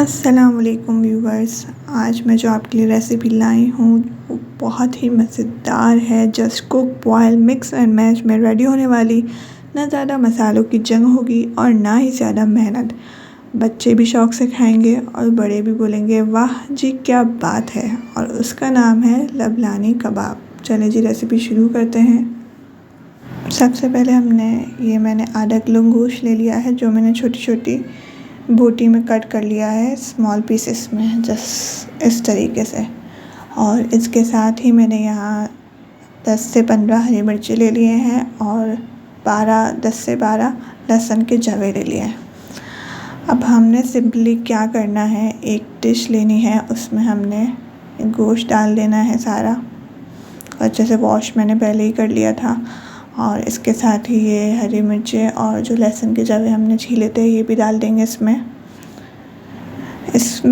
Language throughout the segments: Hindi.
अस्सलामुअलैकुम व्यूवर्स। आज मैं जो आपके लिए रेसिपी लाई हूँ वो बहुत ही मज़ेदार है। Just cook boil mix and match में रेडी होने वाली। ना ज़्यादा मसालों की जंग होगी और ना ही ज़्यादा मेहनत। बच्चे भी शौक़ से खाएंगे और बड़े भी बोलेंगे वाह जी क्या बात है। और उसका नाम है लबलानी कबाब। चलें जी रेसिपी शुरू करते हैं। सबसे पहले मैंने आधा किलो गोश्त ले लिया है, जो मैंने छोटी छोटी बोटी में कट कर लिया है, स्मॉल पीसेस में, जस्ट इस तरीके से। और इसके साथ ही मैंने यहाँ 10 से 15 हरी मिर्ची ले लिए हैं और 10 से 12 लहसुन के जवे ले लिए हैं। अब हमने सिंपली क्या करना है, एक डिश लेनी है, उसमें हमने गोश्त डाल देना है सारा। अच्छे से वॉश मैंने पहले ही कर लिया था। और इसके साथ ही ये हरी मिर्चें और जो लहसुन के जवे हमने छीले थे ये भी डाल देंगे इसमें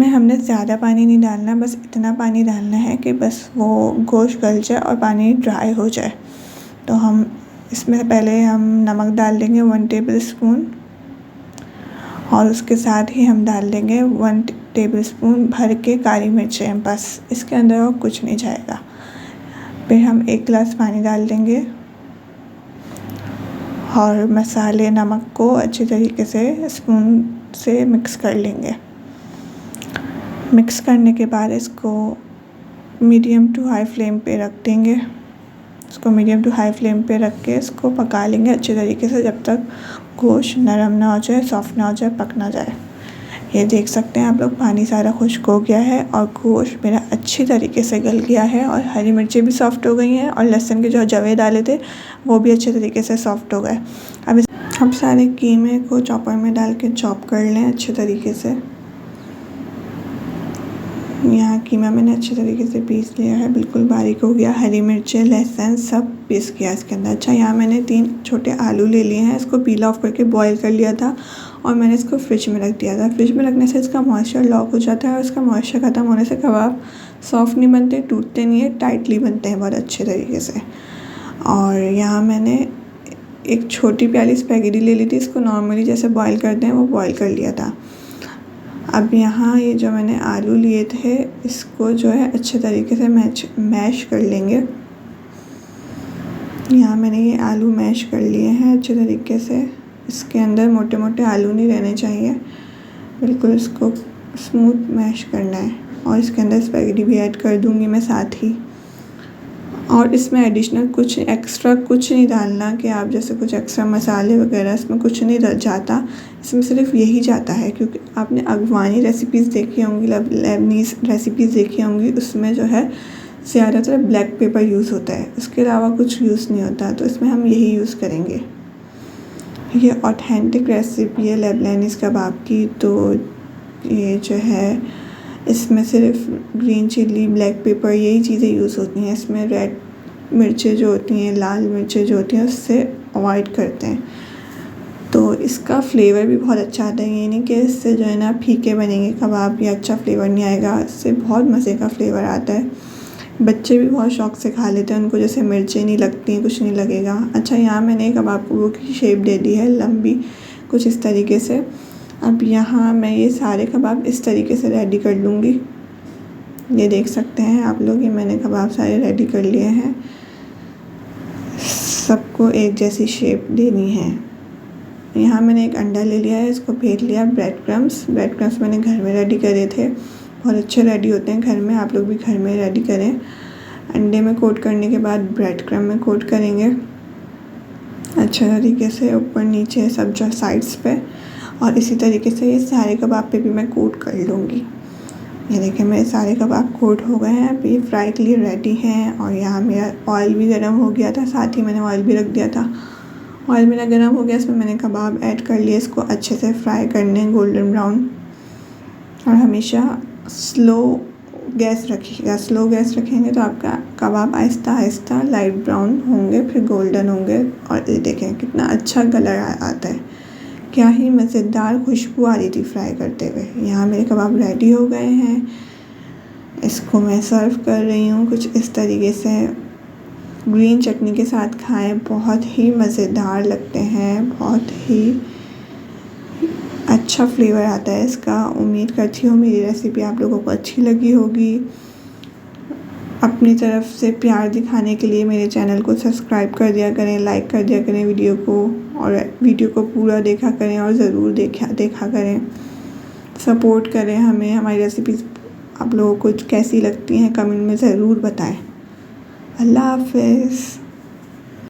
हमने ज़्यादा पानी नहीं डालना, बस इतना पानी डालना है कि बस वो गोश्त गल जाए और पानी ड्राई हो जाए। तो हम इसमें पहले हम नमक डाल देंगे 1 टेबल स्पून, और उसके साथ ही हम डाल देंगे 1 टेबल स्पून भर के काली मिर्चें, बस इसके अंदर और कुछ नहीं जाएगा। फिर हम 1 गिलास पानी डाल देंगे और मसाले नमक को अच्छी तरीके से स्पून से मिक्स कर लेंगे। मिक्स करने के बाद इसको मीडियम टू हाई फ्लेम पे रख देंगे। इसको मीडियम टू हाई फ्लेम पे रख के इसको पका लेंगे अच्छे तरीके से, जब तक गोश्त नरम ना हो जाए, सॉफ्ट ना हो जाए, पक ना जाए। ये देख सकते हैं आप लोग, पानी सारा खुश्क हो गया है और गोश्त मेरा अच्छी तरीके से गल गया है और हरी मिर्चें भी सॉफ्ट हो गई हैं और लहसुन के जो जवे डाले थे वो भी अच्छे तरीके से सॉफ्ट हो गए। अब सारे कीमे को चॉपर में डाल के चॉप कर लें अच्छे तरीके से। यहाँ कीमा मैंने अच्छे तरीके से पीस लिया है, बिल्कुल बारीक हो गया। हरी मिर्चें, लहसुन सब पीस किया इसके अंदर। अच्छा, यहाँ मैंने 3 छोटे आलू ले लिए हैं, इसको पील ऑफ करके बॉईल कर लिया था और मैंने इसको फ्रिज में रख दिया था। फ्रिज में रखने से इसका मॉइस्चर लॉक हो जाता है और इसका मॉइस्चर ख़त्म होने से कबाब सॉफ्ट नहीं बनते, टूटते नहीं है, टाइटली बनते हैं बहुत अच्छे तरीके से। और यहाँ मैंने एक छोटी प्याली स्पैगेटी ले ली थी, इसको नॉर्मली जैसे बॉईल करते हैं वो बॉईल कर लिया था। अब यहाँ ये जो मैंने आलू लिए थे इसको जो है अच्छे तरीके से मैश कर लेंगे। यहाँ मैंने ये आलू मैश कर लिए हैं अच्छे तरीके से। इसके अंदर मोटे मोटे आलू नहीं रहने चाहिए, बिल्कुल इसको स्मूथ मैश करना है। और इसके अंदर स्पैगेटी भी ऐड कर दूँगी मैं साथ ही। और इसमें एडिशनल कुछ एक्स्ट्रा कुछ नहीं डालना कि आप जैसे कुछ एक्स्ट्रा मसाले वगैरह, इसमें कुछ नहीं जाता। इसमें सिर्फ यही जाता है, क्योंकि आपने अफगानी रेसिपीज़ देखी होंगी, लेबनीज़ रेसिपीज़ देखी होंगी, उसमें जो है ज़्यादातर ब्लैक पेपर यूज़ होता है, उसके अलावा कुछ यूज़ नहीं होता। तो इसमें हम यही यूज़ करेंगे। ये ऑथेंटिक रेसिपी है लेबनानीज़ कबाब की। तो ये जो है इसमें सिर्फ ग्रीन चिल्ली, ब्लैक पेपर, यही चीज़ें यूज़ होती हैं। इसमें रेड मिर्चें जो होती हैं, लाल मिर्चें जो होती हैं, उससे अवॉइड करते हैं। तो इसका फ्लेवर भी बहुत अच्छा आता है। ये नहीं कि इससे जो है ना फीके बनेंगे कबाब या अच्छा फ्लेवर नहीं आएगा, इससे बहुत मज़े का फ्लेवर आता है। बच्चे भी बहुत शौक़ से खा लेते हैं, उनको जैसे मिर्चें नहीं लगती, कुछ नहीं लगेगा। अच्छा, यहाँ मैंने कबाब को की शेप दे दी है लंबी, कुछ इस तरीके से। अब यहाँ मैं ये सारे कबाब इस तरीके से रेडी कर लूँगी। ये देख सकते हैं आप लोग, ये मैंने कबाब सारे रेडी कर लिए हैं। सबको एक जैसी शेप देनी है। यहाँ मैंने एक अंडा ले लिया है, इसको फेंट लिया। ब्रेड क्रम्स मैंने घर में रेडी करे थे, बहुत अच्छे रेडी होते हैं घर में, आप लोग भी घर में रेडी करें। अंडे में कोट करने के बाद ब्रेड क्रम्ब में कोट करेंगे अच्छे तरीके से, ऊपर नीचे सब जो साइड्स पे। और इसी तरीके से ये सारे कबाब पे भी मैं कोट कर लूँगी। ये देखिए मेरे सारे कबाब कोट हो गए हैं, अभी फ्राई के लिए रेडी हैं। और यहाँ मेरा ऑयल भी गर्म हो गया था, साथ ही मैंने ऑयल भी रख दिया था। ऑयल मेरा गर्म हो गया, इसमें मैंने कबाब ऐड कर लिए। इसको अच्छे से फ्राई करने, गोल्डन ब्राउन। और हमेशा स्लो गैस रखिएगा। स्लो गैस रखेंगे तो आपका कबाब आहिस्ता आहिस्ता लाइट ब्राउन होंगे, फिर गोल्डन होंगे। और ये देखें कितना अच्छा कलर आता है, क्या ही मज़ेदार खुशबू आ रही थी फ्राई करते हुए। यहाँ मेरे कबाब रेडी हो गए हैं, इसको मैं सर्व कर रही हूँ कुछ इस तरीके से। ग्रीन चटनी के साथ खाएं, बहुत ही मज़ेदार लगते हैं, बहुत ही अच्छा फ्लेवर आता है इसका। उम्मीद करती हूँ मेरी रेसिपी आप लोगों को अच्छी लगी होगी। अपनी तरफ से प्यार दिखाने के लिए मेरे चैनल को सब्सक्राइब कर दिया करें, लाइक कर दिया करें वीडियो को, और वीडियो को पूरा देखा करें और ज़रूर देखा करें। सपोर्ट करें हमें। हमारी रेसिपीज़ आप लोगों को कैसी लगती हैं कमेंट में ज़रूर बताएं। अल्लाह हाफ़िज़।